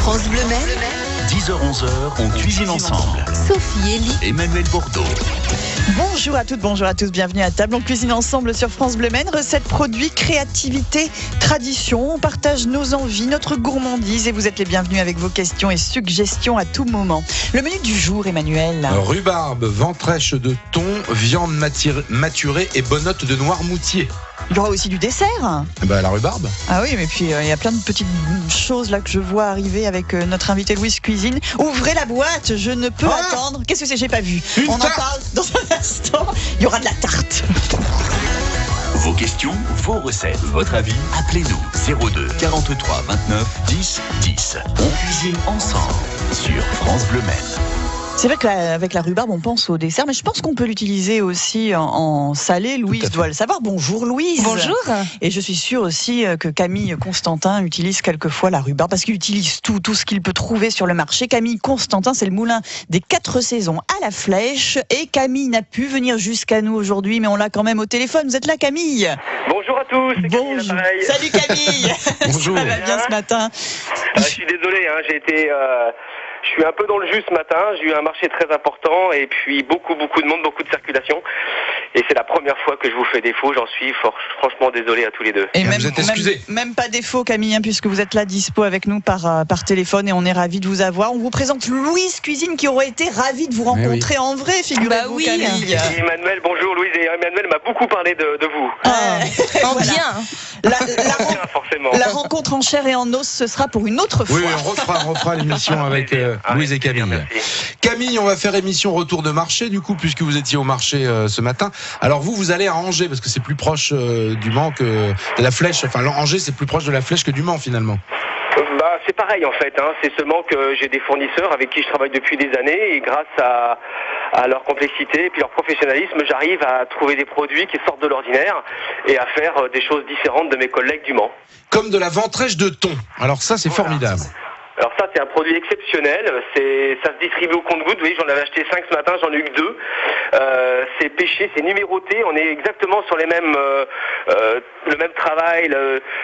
France Bleu Maine, 10h-11h, on cuisine ensemble. Sophie Elie, Emmanuel Bordeaux. Bonjour à toutes, bonjour à tous, bienvenue à table. On cuisine ensemble sur France Bleu Maine. Recettes, produits, créativité, tradition. On partage nos envies, notre gourmandise et vous êtes les bienvenus avec vos questions et suggestions à tout moment. Le menu du jour, Emmanuel. Rhubarbe, ventrèche de thon, viande maturée et bonotte de Noirmoutier. Il y aura aussi du dessert. La rhubarbe. Ah oui, mais puis il y a plein de petites choses là que je vois arriver avec notre invité Louise Cuisine. Ouvrez la boîte, je ne peux attendre. Qu'est-ce que c'est, j'ai pas vu. On en parle dans un instant. Il y aura de la tarte. Vos questions, vos recettes, votre avis, appelez-nous 02 43 29 10 10. On cuisine ensemble sur France Bleu Maine. C'est vrai qu'avec la rhubarbe, on pense au dessert, mais je pense qu'on peut l'utiliser aussi en salé. Louise doit le savoir. Bonjour Louise. Bonjour. Et je suis sûre aussi que Camille Constantin utilise quelquefois la rhubarbe, parce qu'il utilise tout ce qu'il peut trouver sur le marché. Camille Constantin, c'est le moulin des 4 saisons à la Flèche. Et Camille n'a pu venir jusqu'à nous aujourd'hui, mais on l'a quand même au téléphone. Vous êtes là, Camille? Bonjour à tous. Bonjour. Salut Camille. Bonjour. Ça va bien ce matin? Je suis désolé, je suis un peu dans le jus ce matin, j'ai eu un marché très important et puis beaucoup de monde, beaucoup de circulation. Et c'est la première fois que je vous fais défaut, j'en suis franchement désolé à tous les deux. Et vous êtes excusés. Même pas défaut Camille, puisque vous êtes là dispo avec nous par téléphone et on est ravis de vous avoir. On vous présente Louise Cuisine qui aurait été ravie de vous rencontrer en vrai, figurez-vous Camille. Et Emmanuel, bonjour Louise, et Emmanuel m'a beaucoup parlé de vous. En Voilà. bien. Forcément. La rencontre en chair et en os, ce sera pour une autre fois. Oui, on refera l'émission avec Louise et Camille. Merci. Camille, on va faire émission retour de marché du coup, puisque vous étiez au marché ce matin. Alors vous allez à Angers, parce que c'est plus proche du Mans que de la Flèche. Enfin, Angers, c'est plus proche de la Flèche que du Mans finalement. C'est pareil en fait, c'est seulement que j'ai des fournisseurs avec qui je travaille depuis des années et grâce à leur complexité et puis leur professionnalisme, j'arrive à trouver des produits qui sortent de l'ordinaire et à faire des choses différentes de mes collègues du Mans. Comme de la ventrèche de thon. Alors ça, c'est formidable. Alors ça, c'est un produit exceptionnel. Ça se distribue au compte-gouttes. Vous voyez, j'en avais acheté 5 ce matin, j'en ai eu que 2. C'est pêché, c'est numéroté. On est exactement sur le même travail,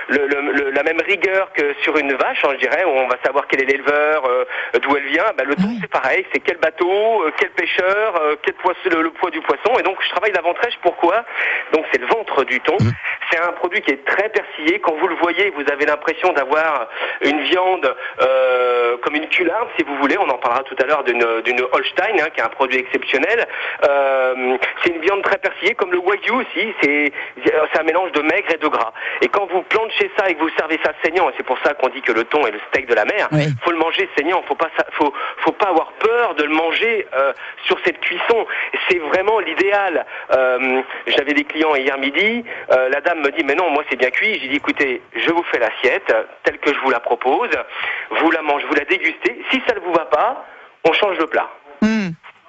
la même rigueur que sur une vache, je dirais, où on va savoir quel est l'éleveur, d'où elle vient. Le thon, c'est pareil. C'est quel bateau, quel pêcheur, quel le poids du poisson. Et donc, je travaille la ventrèche. Pourquoi? Donc, c'est le ventre du thon. C'est un produit qui est très persillé. Quand vous le voyez, vous avez l'impression d'avoir une viande comme une cularde, si vous voulez. On en parlera tout à l'heure d'une Holstein, qui est un produit exceptionnel. C'est une viande très persillée, comme le wagyu aussi. C'est un mélange de maigre et de gras. Et quand vous planchez ça et que vous servez ça saignant, et c'est pour ça qu'on dit que le thon est le steak de la mer, faut le manger saignant. Faut pas avoir peur de le manger sur cette cuisson. C'est vraiment l'idéal. J'avais des clients hier midi. La dame me dit mais non, moi c'est bien cuit. J'ai dit écoutez, je vous fais l'assiette telle que je vous la propose. Vous la mangez, vous la dégustez. Si ça ne vous va pas, on change le plat.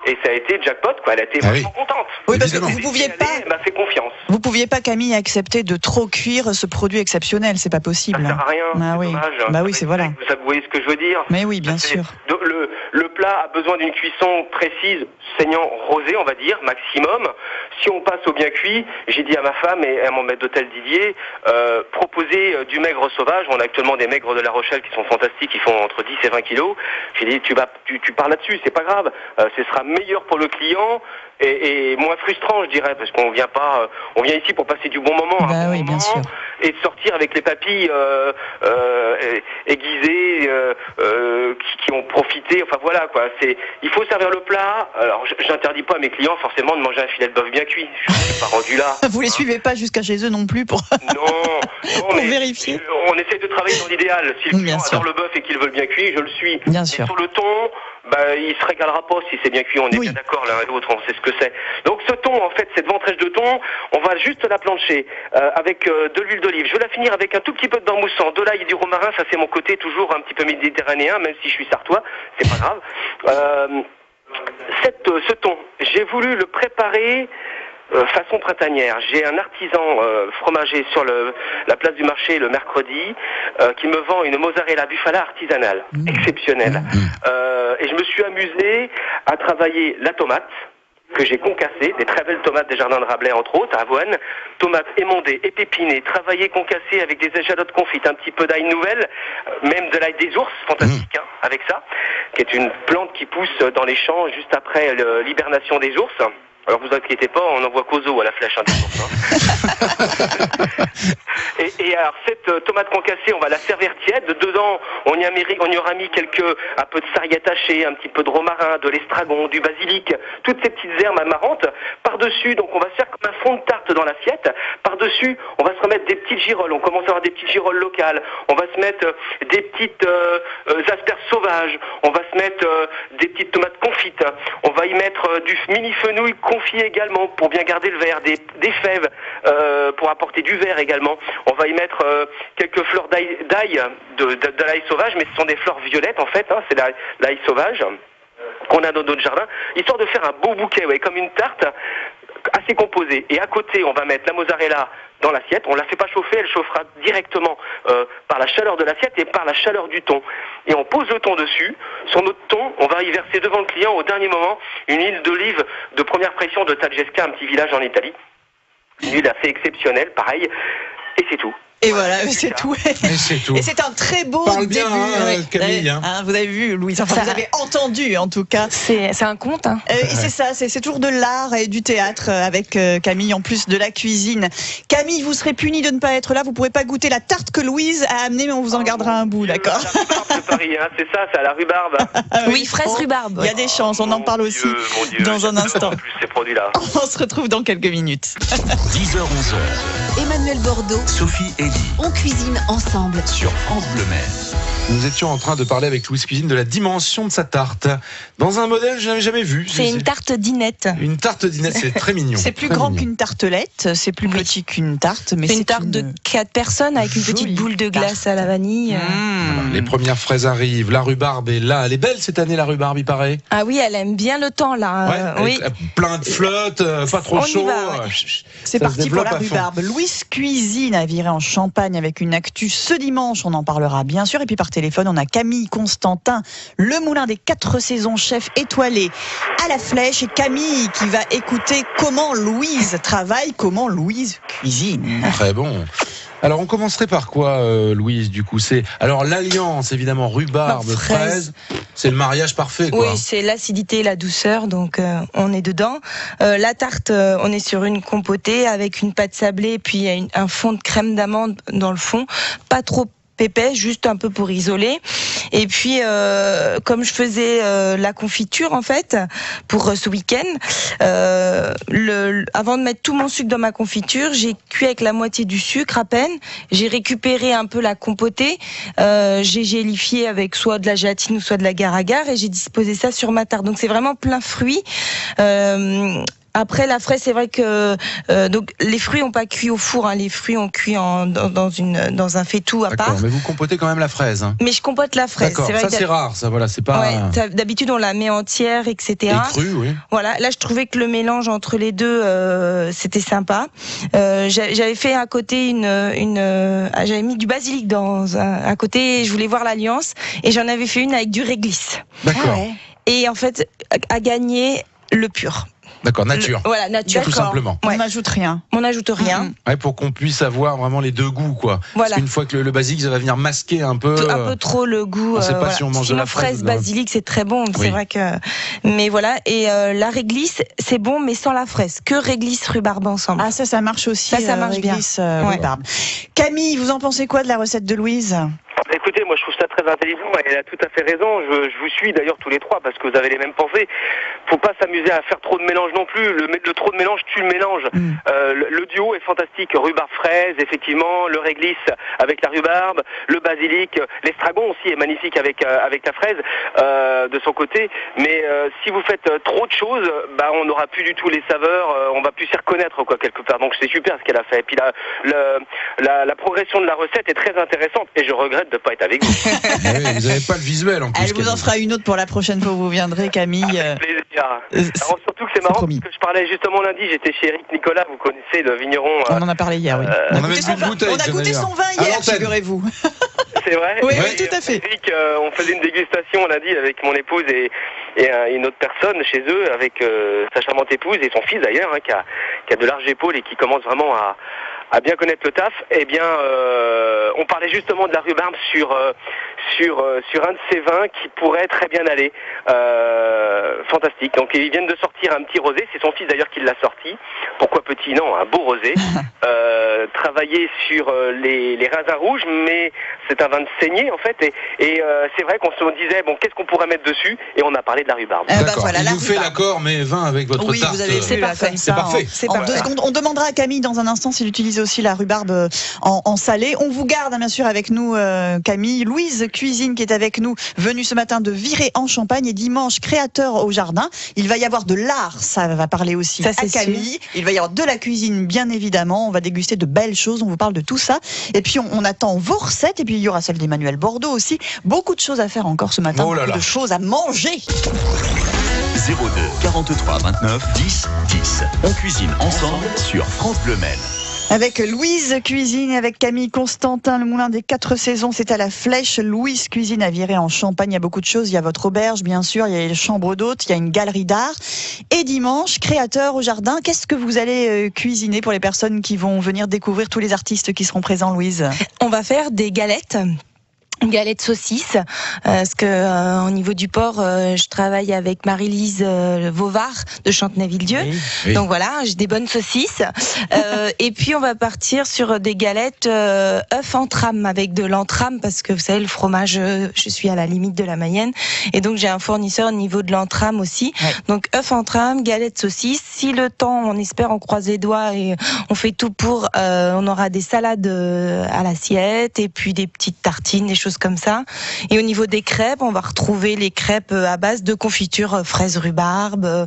Et ça a été jackpot, quoi. Elle a été vraiment contente. Oui, parce que vous pouviez pas. Elle m'a fait confiance. Vous pouviez pas, Camille, accepter de trop cuire ce produit exceptionnel. C'est pas possible. Ça sert à rien. Ah oui. Dommage. Oui, c'est voilà. Vous voyez ce que je veux dire? Mais oui, bien sûr. Le plat a besoin d'une cuisson précise, saignant, rosé, on va dire, maximum. Si on passe au bien cuit, j'ai dit à ma femme et à mon maître d'hôtel Didier, proposer du maigre sauvage. On a actuellement des maigres de La Rochelle qui sont fantastiques, qui font entre 10 et 20 kilos. J'ai dit, tu pars là-dessus, c'est pas grave. Ce sera meilleur pour le client et moins frustrant, je dirais, parce qu'on vient pas, on vient ici pour passer du bon moment, bien sûr. Et de sortir avec les papilles aiguisées, qui ont profité. Enfin voilà quoi. Il faut servir le plat. Alors j'interdis pas à mes clients forcément de manger un filet de bœuf bien cuit. Je suis pas rendu là. Vous les suivez pas jusqu'à chez eux non plus pour non, mais vérifier. On essaie de travailler dans l'idéal. Si le client adore le bœuf et qu'il veut le bien cuit, je le suis. Bien sûr. Et sur le thon, il se régalera pas si c'est bien cuit. On est bien d'accord l'un et l'autre. On sait ce que c'est. Donc ce thon, en fait, cette ventrèche de thon, on va juste la plancher avec de l'huile d'olive. Je vais la finir avec un tout petit peu de beurre moussant, de l'ail et du romarin. Ça c'est mon côté toujours un petit peu méditerranéen, même si je suis sartois, c'est pas grave. Ce thon, j'ai voulu le préparer façon printanière. J'ai un artisan fromager sur la place du marché le mercredi qui me vend une mozzarella bufala artisanale, exceptionnelle. Et je me suis amusé à travailler la tomate, que j'ai concassées, des très belles tomates des jardins de Rabelais entre autres, avoine, tomates émondées, épinées, travaillées, concassées avec des échalotes confites, un petit peu d'ail nouvelle, même de l'ail des ours, fantastique avec ça, qui est une plante qui pousse dans les champs juste après l'hibernation des ours. Alors vous inquiétez pas, on n'envoie qu'aux os à la flèche des ours. Et alors cette tomate concassée, on va la servir tiède. Dedans, on y aura mis un peu de sarriette hachée, un petit peu de romarin, de l'estragon, du basilic, toutes ces petites herbes marrantes. Par-dessus, donc on va se faire comme un fond de tarte dans l'assiette. Par-dessus, on va se remettre des petites girolles. On commence à avoir des petites girolles locales. On va se mettre des petites asperges sauvages. On va se mettre des petites tomates confites. On va y mettre du mini fenouil confit également pour bien garder le vert, des fèves pour apporter du vert également. On va y mettre quelques fleurs d'ail, de l'ail sauvage, mais ce sont des fleurs violettes en fait, c'est l'ail sauvage qu'on a dans notre jardin, histoire de faire un beau bouquet, comme une tarte assez composée. Et à côté, on va mettre la mozzarella dans l'assiette. On la fait pas chauffer, elle chauffera directement par la chaleur de l'assiette et par la chaleur du thon. Et on pose le thon dessus. Sur notre thon, on va y verser devant le client au dernier moment une huile d'olive de première pression de Talgesca, un petit village en Italie. Une huile assez exceptionnelle, pareil. Et c'est tout. Et voilà, c'est tout. Et c'est tout. Et c'est un très beau Parle début. bien, Camille. Vous avez vu, Louise. Enfin, vous avez entendu, en tout cas. C'est un conte. Et c'est ça, c'est toujours de l'art et du théâtre avec Camille, en plus de la cuisine. Camille, vous serez punie de ne pas être là. Vous ne pourrez pas goûter la tarte que Louise a amenée, mais on vous en gardera un bout, d'accord? La rhubarbe de Paris, c'est ça, c'est à la rhubarbe. Oui, fraise rhubarbe. Il y a des chances, on en parle aussi dans un instant. En plus, ces produits-là. On se retrouve dans quelques minutes. 10h, 11h, Emmanuel Bordeaux, Sophie Elie on cuisine ensemble. sur France Bleu Maine. Nous étions en train de parler avec Louise Cuisine de la dimension de sa tarte. Dans un modèle que je n'avais jamais vu. C'est une tarte dinette. Une tarte dinette, c'est très mignon. C'est plus Très grand mignon. qu'une tartelette, c'est plus petit qu'une tarte, mais C'est une tarte de 4 personnes avec une jolie petite boule de glace à la vanille. Les premières fraises arrivent, la rhubarbe est là. Elle est belle cette année, la rhubarbe, il paraît. Ah oui, elle aime bien le temps là. Oui. Plein de flotte, pas trop On y chaud. va, ouais. C'est Ça se parti pour développe la à fond. rhubarbe. Louise Cuisine a viré en Champagne avec une actu ce dimanche, on en parlera bien sûr. Et puis par téléphone, on a Camille Constantin, le moulin des 4 saisons, chef étoilé à la Flèche. Et Camille qui va écouter comment Louise travaille, comment Louise cuisine. Très bon. Alors on commencerait par quoi, Louise, du coup? C'est alors l'alliance, évidemment, rhubarbe, Non, fraise. C'est le mariage parfait, quoi. Oui, c'est l'acidité et la douceur, donc on est dedans. La tarte, on est sur une compotée avec une pâte sablée, puis un fond de crème d'amande dans le fond, pas trop épais, juste un peu pour isoler. Et puis, comme je faisais la confiture en fait pour ce week-end, avant de mettre tout mon sucre dans ma confiture, j'ai cuit avec la moitié du sucre à peine. J'ai récupéré un peu la compotée, j'ai gélifié avec soit de la gélatine ou soit de l'agar-agar et j'ai disposé ça sur ma tarte. Donc c'est vraiment plein fruits. Après la fraise, c'est vrai que donc les fruits ont pas cuit au four, les fruits ont cuit dans un faitout à D'accord, part. mais vous compotez quand même la fraise. Mais je compote la fraise. D'accord, C'est vrai ça que c'est rare, ça voilà, c'est pas. ouais, d'habitude on la met entière, etc. Et cru, oui. Voilà, là je trouvais que le mélange entre les deux, c'était sympa. J'avais fait à côté j'avais mis du basilic à côté. Et je voulais voir l'alliance et j'en avais fait une avec du réglisse. D'accord, Et en fait, à gagner le pur. d'accord, nature. Voilà, nature. Tout simplement. On Ouais. n'ajoute rien. On n'ajoute rien. Ouais, pour qu'on puisse avoir vraiment les deux goûts, quoi. Voilà. Parce qu'une fois que le basilic, ça va venir masquer un peu. Un peu trop le goût. on sait pas si on mange de Sinon, la fraise fraise, ou de la- basilic, c'est très bon. Oui. C'est vrai que. Mais voilà. Et la réglisse, c'est bon, mais sans la fraise. Que réglisse, rhubarbe ensemble. Ah ça marche aussi. Ça marche bien. réglisse, Ouais. rhubarbe. Camille, vous en pensez quoi de la recette de Louise? Écoutez, moi je trouve ça très intelligent et elle a tout à fait raison. Je vous suis d'ailleurs tous les trois parce que vous avez les mêmes pensées. Faut pas s'amuser à faire trop de mélange non plus. Le trop de mélange tue le mélange. Le duo est fantastique. Rhubarbe fraise, effectivement, le réglisse avec la rhubarbe, le basilic, l'estragon aussi est magnifique avec la fraise de son côté. Mais si vous faites trop de choses, on n'aura plus du tout les saveurs. On va plus s'y reconnaître quoi quelque part. Donc c'est super ce qu'elle a fait. Et puis la progression de la recette est très intéressante et je regrette de pas être avec vous. Ah oui, vous n'avez pas le visuel en plus. Elle vous en Camille. fera une autre pour la prochaine fois où vous viendrez, Camille. Avec plaisir. Alors, surtout que c'est marrant promis. parce que je parlais justement lundi, j'étais chez Eric Nicolas, vous connaissez le vigneron. On en a parlé hier, oui. On a goûté même son une vin. bouteille, On a goûté d'ailleurs. son vin À hier, l'antenne. figurez-vous. C'est vrai. Oui, Ouais. tout à fait. Eric, on faisait une dégustation, on a dit, avec mon épouse et une autre personne chez eux, avec sa charmante épouse et son fils d'ailleurs, qui a de larges épaules et qui commence vraiment à bien connaître le taf. Eh bien, on parlait justement de la rhubarbe sur un de ces vins qui pourrait très bien aller. Fantastique. Donc ils viennent de sortir un petit rosé, c'est son fils d'ailleurs qui l'a sorti. Pourquoi petit? Non, un beau rosé. Travaillé sur les raisins rouges, mais c'est un vin de saignée en fait. Et c'est vrai qu'on se disait bon, qu'est-ce qu'on pourrait mettre dessus? Et on a parlé de la rhubarbe. D'accord. voilà, Il la nous fait rhubarbe. l'accord, mais vin avec votre Oui, tarte. vous avez C'est fait là, parfait. comme C'est ça. parfait. C'est En parfait. 2 secondes. On demandera à Camille dans un instant s'il utilise aussi la rhubarbe en salé. On vous garde bien sûr avec nous, Camille. Louise Cuisine qui est avec nous, venue ce matin de Viré en Champagne, et dimanche créateur au jardin. Il va y avoir de l'art, ça va parler aussi Ça, à c'est Camille. Il va y avoir de la cuisine bien évidemment. On va déguster de belles choses. On vous parle de tout ça. Et puis on attend vos recettes. Et puis il y aura celle d'Emmanuel Bordeaux aussi. Beaucoup de choses à faire encore ce matin. Oh là Beaucoup là. de choses à manger. 02 43 29 10 10. On cuisine ensemble sur France Bleu Maine. Avec Louise Cuisine et avec Camille Constantin, le moulin des 4 saisons, c'est à la Flèche. Louise Cuisine à Viré en Champagne, il y a beaucoup de choses. Il y a votre auberge, bien sûr, il y a les chambres d'hôtes, il y a une galerie d'art. Et dimanche, créateur au jardin. Qu'est-ce que vous allez cuisiner pour les personnes qui vont venir découvrir tous les artistes qui seront présents, Louise? On va faire des galettes. Une galette saucisse, parce que au niveau du porc, je travaille avec Marie-Lise Vauvard de Chantenay-Villedieu. Oui. Donc voilà, j'ai des bonnes saucisses. Et puis on va partir sur des galettes œufs en trame, avec de l'entrame, parce que vous savez, le fromage, je suis à la limite de la Mayenne, et donc j'ai un fournisseur au niveau de l'entrame aussi. Ouais. Donc œufs en trame, galettes saucisses. Si le temps, on espère, on croise les doigts et on fait tout pour, on aura des salades à l'assiette, et puis des petites tartines, des choses comme ça. Et au niveau des crêpes, on va retrouver les crêpes à base de confiture fraises rhubarbe,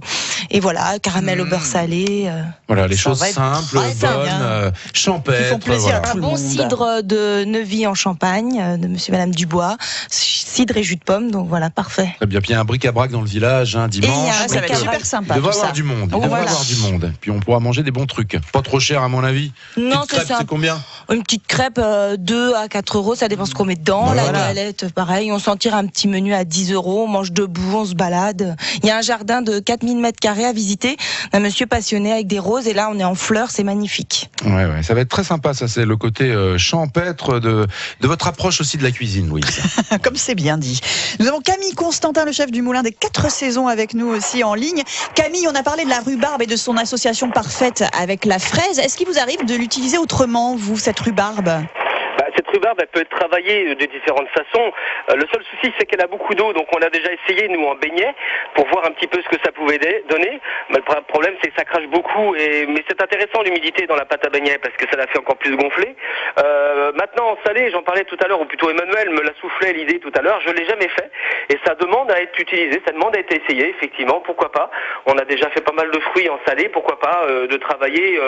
et voilà, caramel au beurre salé. Voilà, les Ça choses va être simples, très bonnes, bien. champêtres. Qui font plaisir voilà. à Un tout le bon monde. cidre de Neuvy en Champagne, de monsieur et madame Dubois, cidre et jus de pomme, donc voilà, parfait. Très bien. Puis il y a un bric-à-brac dans le village, il y a dimanche. un Ah, ça va être bric-à-brac. super Il sympa. devrait tout avoir ça. du monde. Il Oh, devrait voilà. avoir du monde. Puis on pourra manger des bons trucs. Pas trop cher à mon avis. Non, Petite crêpe, c'est combien? une petite crêpe 2 à 4 euros, ça dépend ce qu'on met dedans. Voilà. La galette, pareil, on s'en tire un petit menu à 10 euros, on mange debout, on se balade. Il y a un jardin de 4000 mètres carrés à visiter, un monsieur passionné avec des roses, et là on est en fleurs, c'est magnifique. Ouais, ça va être très sympa. Ça, c'est le côté champêtre de votre approche aussi de la cuisine, Louise. Comme c'est bien dit. Nous avons Camille Constantin, le chef du moulin des 4 saisons, avec nous aussi en ligne. Camille, on a parlé de la rhubarbe et de son association parfaite avec la fraise. Est-ce qu'il vous arrive de l'utiliser autrement, vous, cette rhubarbe? Cette rhubarbe, elle peut être travaillée de différentes façons. Le seul souci, c'est qu'elle a beaucoup d'eau, donc on a déjà essayé, nous, en beignet, pour voir un petit peu ce que ça pouvait donner. Mais le problème, c'est que ça crache beaucoup, mais c'est intéressant l'humidité dans la pâte à beignet, parce que ça la fait encore plus gonfler. Maintenant, en salé, j'en parlais tout à l'heure, ou plutôt Emmanuel me l'a soufflé l'idée tout à l'heure, je l'ai jamais fait, et ça demande à être utilisé, ça demande à être essayé, effectivement, pourquoi pas. On a déjà fait pas mal de fruits en salé, pourquoi pas de travailler,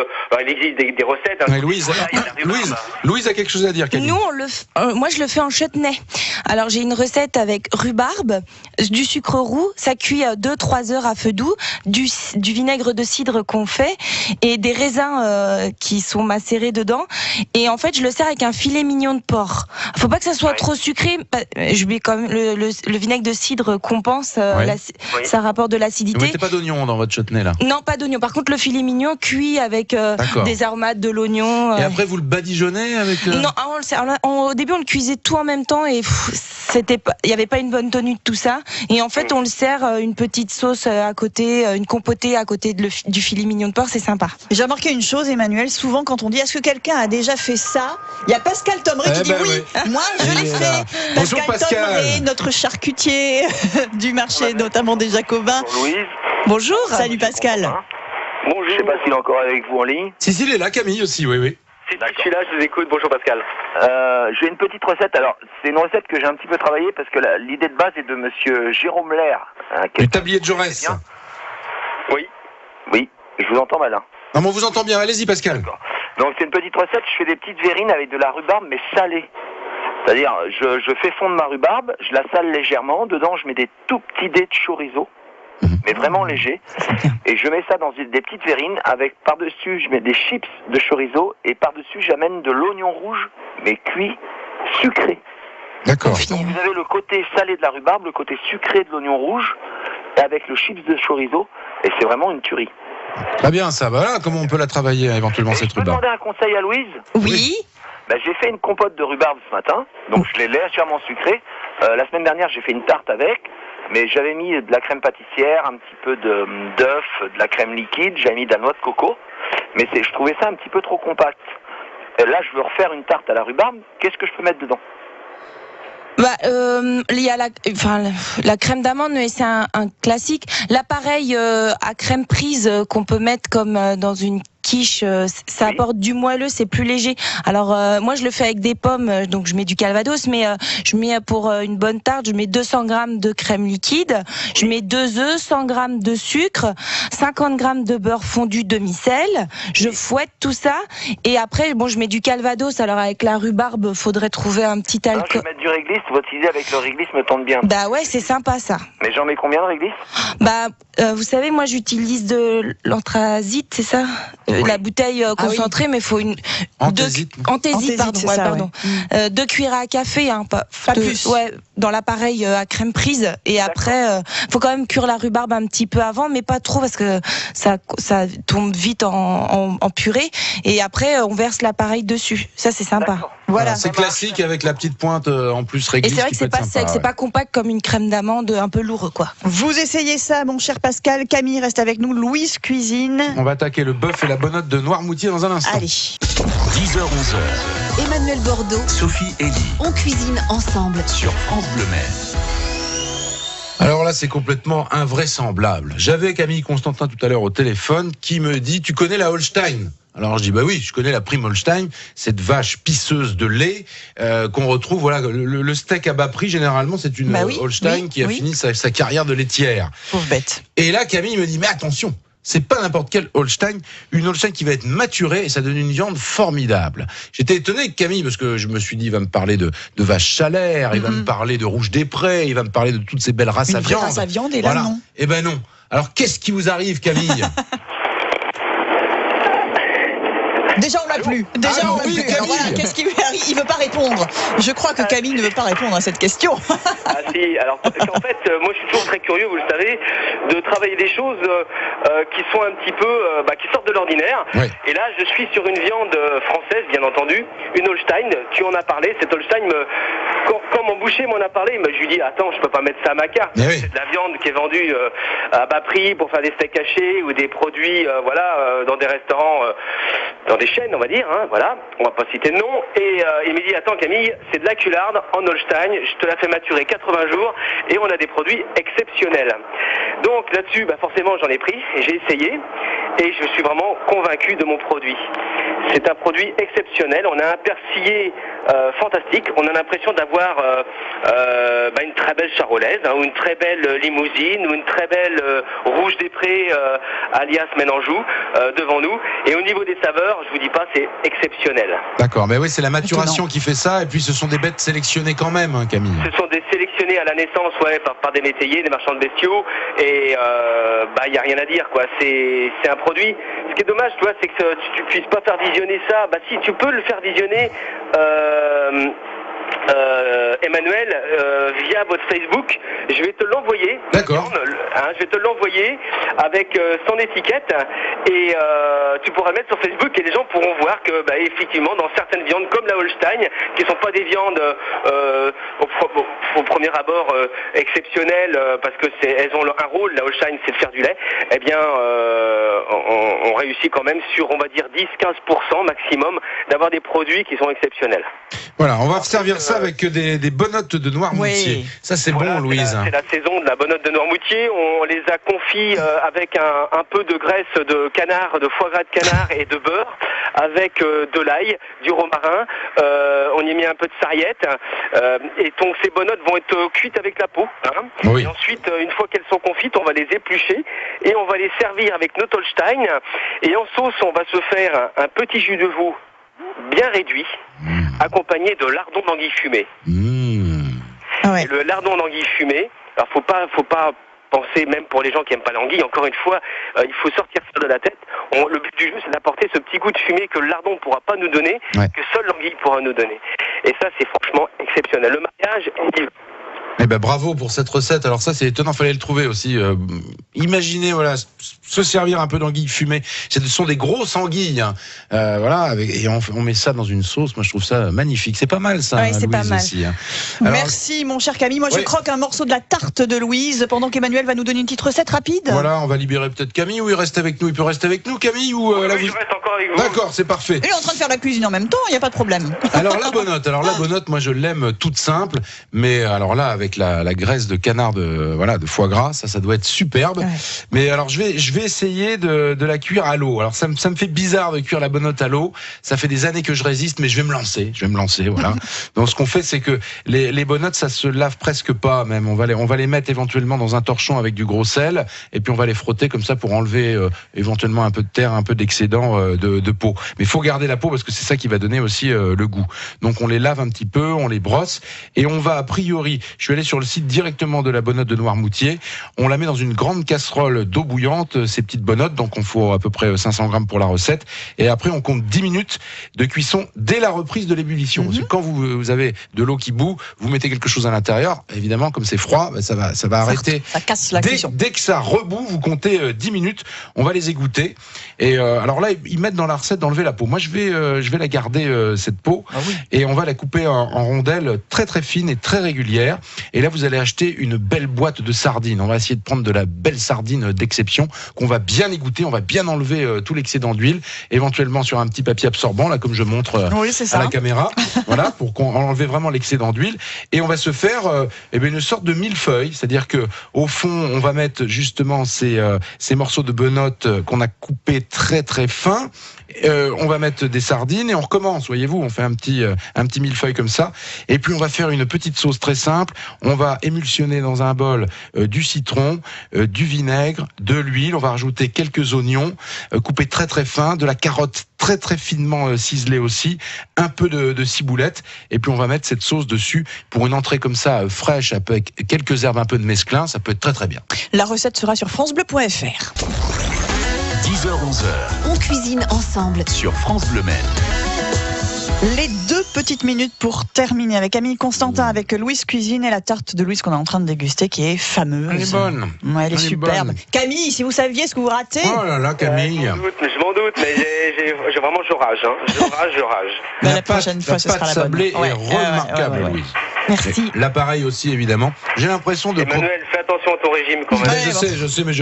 il existe des recettes. Ouais, Louise, Voilà, il y a la rhubarbe. Louise a quelque chose à dire, Camille. Nous, moi je le fais en chutney. Alors j'ai une recette avec rhubarbe, du sucre roux, ça cuit 2-3 heures à feu doux, du vinaigre de cidre qu'on fait, et des raisins qui sont macérés dedans. Et en fait, je le sers avec un filet mignon de porc. Faut pas que ça soit trop sucré. Je mets comme le vinaigre de cidre compense, ça rapporte de Vous l'acidité. mettez pas d'oignon dans votre chutney là. Non, pas d'oignon. Par contre, le filet mignon cuit avec D'accord. des aromates, de l'oignon. Et après, vous le badigeonnez avec. Non, au début on le cuisait tout en même temps, et il n'y avait pas une bonne tenue de tout ça. Et en fait, on le sert une petite sauce à côté, une compotée à côté du filet mignon de porc, c'est sympa. J'ai remarqué une chose, Emmanuel, souvent quand on dit est-ce que quelqu'un a déjà fait ça, il y a Pascal Tomré qui dit oui, moi je l'ai Il est là. fait. Bonjour, Pascal. Tomré, notre charcutier du marché, notamment des Jacobins. Bonjour Louise. Bonjour. Salut Pascal. Bonjour. Je sais pas s'il est encore avec vous en ligne. Si, il est là, Camille aussi, oui. Je suis là, je vous écoute. Bonjour Pascal. J'ai une petite recette. Alors, c'est une recette que j'ai un petit peu travaillée parce que l'idée de base est de monsieur Jérôme Lair. Du tablier de Jaurès. Oui. Oui, je vous entends mal. Hein. Non, mais on vous entend bien. Allez-y, Pascal. Donc, c'est une petite recette. Je fais des petites verrines avec de la rhubarbe, mais salée. C'est-à-dire, je fais fondre ma rhubarbe, je la sale légèrement. Dedans, je mets des tout petits dés de chorizo, mais vraiment légers. Et je mets ça dans des petites verrines avec par-dessus, je mets des chips de chorizo et par-dessus, j'amène de l'oignon rouge, mais cuit, sucré. D'accord. Donc vous avez le côté salé de la rhubarbe, le côté sucré de l'oignon rouge, et avec le chips de chorizo, et c'est vraiment une tuerie. Très bien, ça. Voilà comment on peut la travailler éventuellement, cette Je peux rhubarbe. demander un conseil à Louise? Oui. J'ai fait une compote de rhubarbe ce matin, donc je l'ai légèrement sucrée. La semaine dernière, j'ai fait une tarte avec, mais j'avais mis de la crème pâtissière, un petit peu d'œuf, de la crème liquide, j'avais mis de la noix de coco, mais je trouvais ça un petit peu trop compact. Là, je veux refaire une tarte à la rhubarbe, qu'est-ce que je peux mettre dedans? Il y a la crème d'amande, mais c'est un classique. L'appareil à crème prise qu'on peut mettre comme dans une quiche, ça apporte du moelleux, c'est plus léger. Alors moi je le fais avec des pommes, donc je mets du calvados, mais je mets pour une bonne tarte, je mets 200 grammes de crème liquide, je mets 2 œufs, 100 grammes de sucre, 50 grammes de beurre fondu demi-sel, je fouette tout ça, et après je mets du calvados. Alors avec la rhubarbe, faudrait trouver un petit Je alcool. vais mettre du réglisse, votre idée avec le réglisse me tente bien. Bah ouais, c'est sympa ça. Mais j'en mets combien de réglisse? Vous savez, moi j'utilise de l'anthracite, c'est ça? La bouteille concentrée, mais il faut une... Anthésite. Anthésite, pardon. c'est Ouais, ça, pardon. 2 cuillères à café, hein, pas plus. Ouais, dans l'appareil à crème prise. Et après, faut quand même cuire la rhubarbe un petit peu avant, mais pas trop parce que ça tombe vite en purée. Et après, on verse l'appareil dessus. Ça, c'est sympa. D'accord. Voilà. C'est classique avec la petite pointe en plus Et réglisse. c'est vrai que qui peut être sympa, c'est pas compact comme une crème d'amande un peu lourde, quoi. Vous essayez ça, mon cher Pascal. Camille reste avec nous. Louise cuisine. On va attaquer le bœuf et la bonotte de Noirmoutier dans un instant. Allez. 10h-11h, Emmanuel Bordeaux, Sophie et Lee on cuisine ensemble. sur France Bleu Maine. Alors là, c'est complètement invraisemblable. J'avais Camille Constantin tout à l'heure au téléphone qui me dit « Tu connais la Holstein ?» Alors je dis bah oui, je connais la prime Holstein, cette vache pisseuse de lait qu'on retrouve. Voilà, le steak à bas prix généralement c'est une Holstein qui a fini sa carrière de laitière. Pauvre bête. Et là Camille me dit mais attention, c'est pas n'importe quelle Holstein, une Holstein qui va être maturée et ça donne une viande formidable. J'étais étonné Camille parce que je me suis dit il va me parler de vache chalaire, il va me parler de rouge des prés, il va me parler de toutes ces belles races à viande. Race à viande et là voilà. non. Eh ben non. Alors qu'est-ce qui vous arrive Camille? Déjà, on l'a plus. Déjà, on l'a plus. Alors voilà, qu'est-ce qui lui arrive? Il veut pas répondre. Je crois que Camille ne veut pas répondre à cette question. Ah si, alors en fait, moi je suis toujours très curieux, vous le savez, de travailler des choses qui sont un petit peu, qui sortent de l'ordinaire. Oui. Et là, je suis sur une viande française, bien entendu, une Holstein. Tu en as parlé, cette Holstein, quand mon boucher m'en a parlé, je lui dis, attends, je peux pas mettre ça à ma carte. Mais oui. C'est de la viande qui est vendue à bas prix pour faire des steaks hachés ou des produits, dans des restaurants, dans des chaînes, on va dire, hein, voilà, on va pas citer de nom, et il m'a dit, attends Camille, c'est de la cularde en Holstein, je te la fais maturer 80 jours, et on a des produits exceptionnels. Donc là-dessus, forcément j'en ai pris, et j'ai essayé, et je suis vraiment convaincu de mon produit. C'est un produit exceptionnel, on a un persillé fantastique, on a l'impression d'avoir une très belle charolaise, hein, ou une très belle limousine, ou une très belle rouge des prés, alias Ménanjou, devant nous, et au niveau des saveurs, je vous dis pas, c'est exceptionnel. D'accord, mais oui, c'est la maturation qui fait ça, et puis ce sont des bêtes sélectionnées quand même, hein, Camille. Ce sont des sélectionnés à la naissance, par des métayers, des marchands de bestiaux, et y a rien à dire, quoi. C'est un produit. Ce qui est dommage, tu vois, c'est que tu puisses pas faire visionner ça. Si tu peux le faire visionner. Emmanuel, via votre Facebook, je vais te l'envoyer. D'accord. Je vais te l'envoyer avec son étiquette et tu pourras le mettre sur Facebook et les gens pourront voir que effectivement dans certaines viandes comme la Holstein, qui sont pas des viandes au premier abord exceptionnelles parce que elles ont un rôle, la Holstein c'est de faire du lait, eh bien on réussit quand même sur on va dire 10-15% maximum d'avoir des produits qui sont exceptionnels. Voilà, on va servir ça avec des bonottes de Noirmoutier. Oui. Ça c'est bon, Louise. C'est la saison de la bonotte de Noirmoutier. On les a confits avec un peu de graisse de canard, de foie gras de canard et de beurre, avec de l'ail, du romarin. On y a mis un peu de sarriette. Et donc ces bonottes vont être cuites avec la peau. Hein. Oui. Et ensuite, une fois qu'elles sont confites, on va les éplucher et on va les servir avec notre Holstein. Et en sauce, on va se faire un petit jus de veau bien réduit, accompagné de lardons d'anguille fumée. Ouais. Et le lardon d'anguille fumée, alors faut pas penser, même pour les gens qui aiment pas l'anguille, encore une fois, il faut sortir ça de la tête. Le but du jeu, c'est d'apporter ce petit goût de fumée que le lardon ne pourra pas nous donner, que seule l'anguille pourra nous donner. Et ça, c'est franchement exceptionnel. Le mariage est divin. Eh ben bravo pour cette recette. Alors ça c'est étonnant, fallait le trouver aussi. Imaginez voilà se servir un peu d'anguilles fumées. Ce sont des grosses anguilles, hein. Voilà, et on met ça dans une sauce. Moi je trouve ça magnifique. C'est pas mal ça. Ouais, c'est Louise pas mal. aussi, hein. Alors, merci mon cher Camille. Moi je croque un morceau de la tarte de Louise pendant qu'Emmanuel va nous donner une petite recette rapide. Voilà, on va libérer peut-être Camille ou il reste avec nous. Il peut rester avec nous Camille ou Oui, là, je reste encore avec vous. D'accord, c'est parfait. Il est en train de faire la cuisine en même temps, il n'y a pas de problème. Alors la bonotte, moi je l'aime toute simple, mais alors là avec la graisse de canard de foie gras, ça doit être superbe. Ouais. Mais alors je vais essayer de la cuire à l'eau. Alors ça me fait bizarre de cuire la bonotte à l'eau. Ça fait des années que je résiste, mais je vais me lancer, voilà. Donc ce qu'on fait, c'est que les bonottes, ça se lave presque pas même. On va les mettre éventuellement dans un torchon avec du gros sel, et puis on va les frotter comme ça pour enlever éventuellement un peu de terre, un peu d'excédent de peau. Mais il faut garder la peau parce que c'est ça qui va donner aussi le goût. Donc on les lave un petit peu, on les brosse, et on va a priori, je suis allé sur le site directement de la bonotte de Noirmoutier, on la met dans une grande casserole d'eau bouillante, ces petites bonottes, donc on faut à peu près 500 grammes pour la recette, et après on compte 10 minutes de cuisson dès la reprise de l'ébullition. Parce que quand vous avez de l'eau qui bout, vous mettez quelque chose à l'intérieur, évidemment comme c'est froid, ça va arrêter. Ça casse la cuisson. Dès que ça rebout, vous comptez 10 minutes, on va les égoutter, et alors là ils mettent dans la recette d'enlever la peau. Moi je vais la garder cette peau, et on va la couper en rondelles très très fines et très régulières, et là vous allez acheter une belle boîte de sardines. On va essayer de prendre de la belle sardine d'exception qu'on va bien égoutter, on va bien enlever tout l'excédent d'huile, éventuellement sur un petit papier absorbant, là comme je montre à la caméra, voilà, pour qu'on enlève vraiment l'excédent d'huile, et on va se faire une sorte de millefeuille, c'est-à-dire que au fond on va mettre justement ces morceaux de bonotte qu'on a coupés très très fins. On va mettre des sardines et on recommence, voyez-vous, on fait un petit millefeuille comme ça, et puis on va faire une petite sauce très simple. On va émulsionner dans un bol du citron, du vinaigre, de l'huile, on va rajouter quelques oignons coupés très très fins, de la carotte très très finement ciselée aussi, un peu de ciboulette, et puis on va mettre cette sauce dessus pour une entrée comme ça fraîche avec quelques herbes, un peu de mesclun, ça peut être très très bien. La recette sera sur francebleu.fr. 10h-11h. On cuisine ensemble sur France Bleu Maine. Les 2 petites minutes pour terminer avec Camille Constantin, avec Louise Cuisine et la tarte de Louise qu'on est en train de déguster qui est fameuse. Elle est bonne. Ouais, elle est superbe. Bonne. Camille, si vous saviez ce que vous ratez. Oh là là, Camille. Je m'en doute, mais j'ai vraiment je rage. Je rage. Mais la prochaine fois, ce sera la bonne. Sablée est remarquable, Louise. Merci. L'appareil aussi, évidemment. J'ai l'impression de... Emmanuel, fais attention à ton régime quand même. Ouais, je sais, mais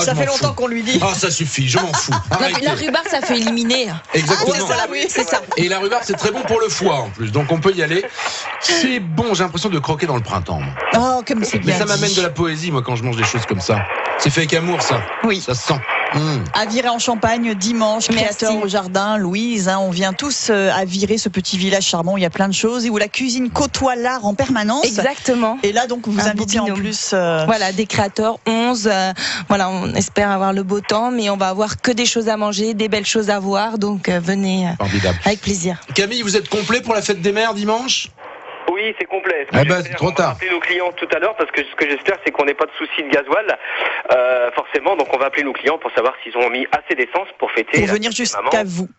ça fait longtemps qu'on lui dit. Ah, ça suffit, je m'en fous. La rhubarbe, ça fait éliminer. Exactement. C'est ça. Et la rhubarbe, c'est très bon pour le foie en plus, donc on peut y aller. C'est bon, j'ai l'impression de croquer dans le printemps. Oh, comme c'est bien. Mais ça m'amène de la poésie, moi, quand je mange des choses comme ça. C'est fait avec amour, ça. Oui. Ça se sent. À Virer en Champagne, dimanche, créateur au jardin, Louise, on vient tous à Virer, ce petit village charmant où il y a plein de choses et où la cuisine côtoie l'art en permanence. Exactement. Et là, donc, vous invitez en plus... Voilà, des créateurs, 11. Voilà, on espère avoir le beau temps, mais on va avoir que des choses à manger, des belles choses à voir, donc venez avec plaisir. Camille, vous êtes complet pour la fête des mères dimanche ? Oui, c'est complet. C'est trop tard. On va appeler nos clients tout à l'heure parce que ce que j'espère, c'est qu'on n'ait pas de soucis de gasoil, forcément. Donc, on va appeler nos clients pour savoir s'ils ont mis assez d'essence pour fêter. Pour venir jusqu'à vous.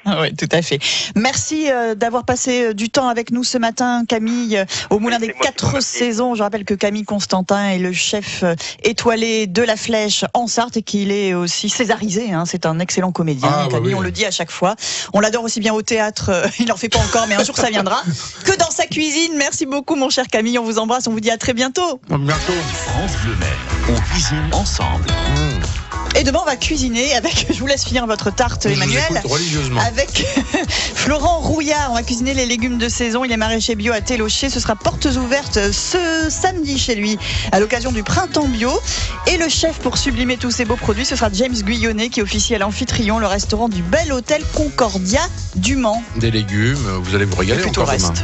Oui, tout à fait. Merci d'avoir passé du temps avec nous ce matin, Camille, au Moulin des 4 saisons. Je rappelle que Camille Constantin est le chef étoilé de La Flèche en Sarthe et qu'il est aussi césarisé. C'est un excellent comédien. Camille, on le dit à chaque fois. On l'adore aussi bien au théâtre. Il n'en fait pas encore, mais un jour ça viendra. Que dans sa cuisine. Merci beaucoup, mon cher Camille. On vous embrasse. On vous dit à très bientôt. À bientôt. France Bleu Maine. On cuisine ensemble. Et demain, on va cuisiner avec, je vous laisse finir votre tarte, Emmanuel, avec Florent Rouillard. On va cuisiner les légumes de saison. Il est maraîcher bio à Télocher. Ce sera portes ouvertes ce samedi chez lui, à l'occasion du printemps bio. Et le chef pour sublimer tous ces beaux produits, ce sera James Guyonnet, qui officie à l'Amphitryon, le restaurant du Bel Hôtel Concordia du Mans. Des légumes, vous allez vous régaler encore demain.